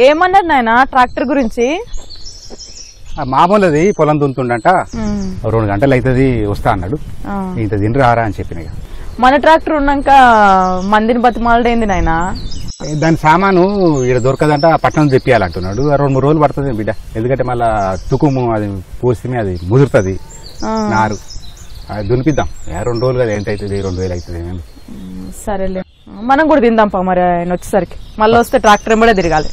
ఏమన్నాడు నాయన ట్రాక్టర్ గురించి? మామూలుది పొలం దున్తుండంట 2 గంటలు అవుతుంది వస్తా అన్నాడు. ఇంత తిని రారా అని చెప్పిన. మన ట్రాక్టర్ ఉన్నాక మందిని బతిమాలడైంది నాయన. దాని సామాను ఇక్కడ దొరకదంట, పట్టణం తెప్పియాలంటున్నాడు. 2-3 రోజులు పడుతుంది బిడ్డ, ఎందుకంటే మళ్ళా తుకుము అది పోస్తే అది ముదురుతుంది నారు. అది దునిపిద్దాం 2 రోజులు కదా, ఎంత అవుతుంది 2000 అవుతుంది. సరేలే మనం కూడా తిందాం పా మరి ఆయన వచ్చేసరికి. మళ్ళీ వస్తే ట్రాక్టర్ కూడా తిరగాలి.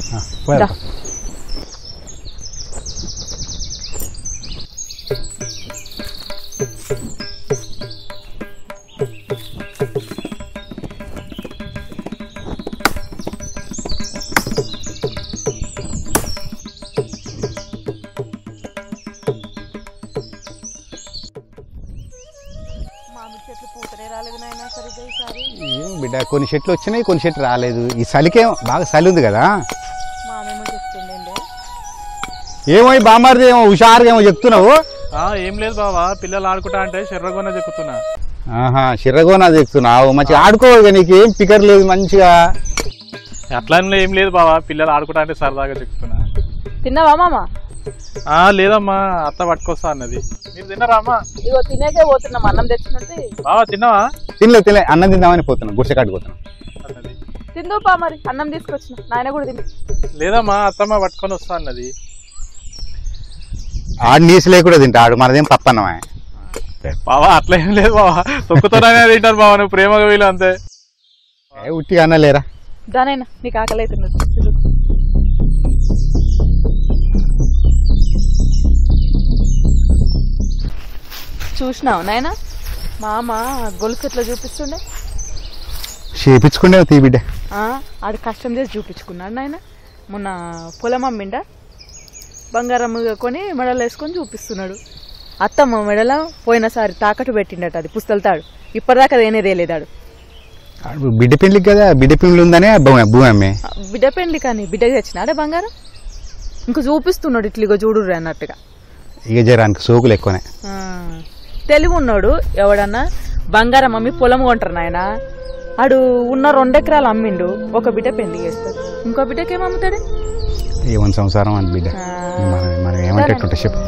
బిడ్డ కొన్ని చెట్లు వచ్చినాయి, కొన్ని చెట్లు రాలేదు. ఈ చలికేమో బాగా చలి ఉంది కదా. ఏమో బామారిది ఏమో హుషారుగా ఏమో చెప్తున్నావు. ఏం లేదు బావా, పిల్లలు ఆడుకుంటా అంటే శర్రగొన చెక్కుతున్నా. శర్రగోనా చెప్తున్నావు, మంచిగా ఆడుకో. నీకు ఏం పికర్ లేదు మంచిగా. అట్లా ఏం లేదు బావా, పిల్లలు ఆడుకుంటా అంటే సరదాగా చెక్కుతున్నా. తిన్నావా మామ? లేదమ్మా, అత్త పట్టుకొస్తా అన్నది. మీరు తిన్నారా అమ్మా? ఇగో తినేకే పోతున్నాం, అన్నం తెచ్చినట్టు. బావా తిన్నావా? తినలే అన్నం తిందామని పోతున్నాం, గుడిసెకాడిపోతున్నాం. తిందో పా మరి, అన్నం తీసుకొచ్చిన నాయన కూడా తిని. లేదమ్మా, అత్తమ్మ పట్టుకొని వస్తా అన్నది. ఆడు నీసులే కూడా తింటాడు, మనదేం పప్పన్నమా. బావా అట్లా ఏం లేదు బావా, తొక్కుతోనే తింటారు బావా, నువ్వు ప్రేమగా వీలు అంతే. ఉట్టిగా అన్నలేరా దానైనా నీకు ఆకలి అవుతున్నట్టు. చూసినావు నాయన మామ గొలుసు ఎట్లా చూపిస్తుండే? చేపించుకుండే తీ బిడ్డ. ఆడు కష్టం చేసి చూపించుకున్నాడు నాయన. మొన్న పొలం అమ్మిండ, బంగారం కొని మెడలు వేసుకొని చూపిస్తున్నాడు. అత్తమ్మ మెడల పోయినసారి తాకట్టు పెట్టిండట, అది పుస్తలతాడు. ఇప్పటిదాకా ఏనేదేలేదాడు. బిడ్డ పెండ్లికి కదా, బిడ్డ పెండ్లి ఉందనే భూమి అమ్మే. బిడ్డ పెండ్లి కానీ బిడ్డకి తెచ్చినాడే బంగారం. ఇంక చూపిస్తున్నాడు ఇట్లిగో చూడుర్రి అన్నట్టుగా. ఇక జరానికి సోకులు ఎక్కువనే. తెలివి ఉన్నాడు. ఎవడన్నా బంగారం అమ్మి పొలం కొంటారు నాయన. ఆడు ఉన్న 2 ఎకరాలు అమ్మిండు, ఒక బిడ్డ పెళ్లి చేస్తాడు, ఇంకో బిడ్డకి ఏమమ్ముతాడు? ఏమని సంసారం అని బిడ్డ, మనం ఏమంటే చెప్పు.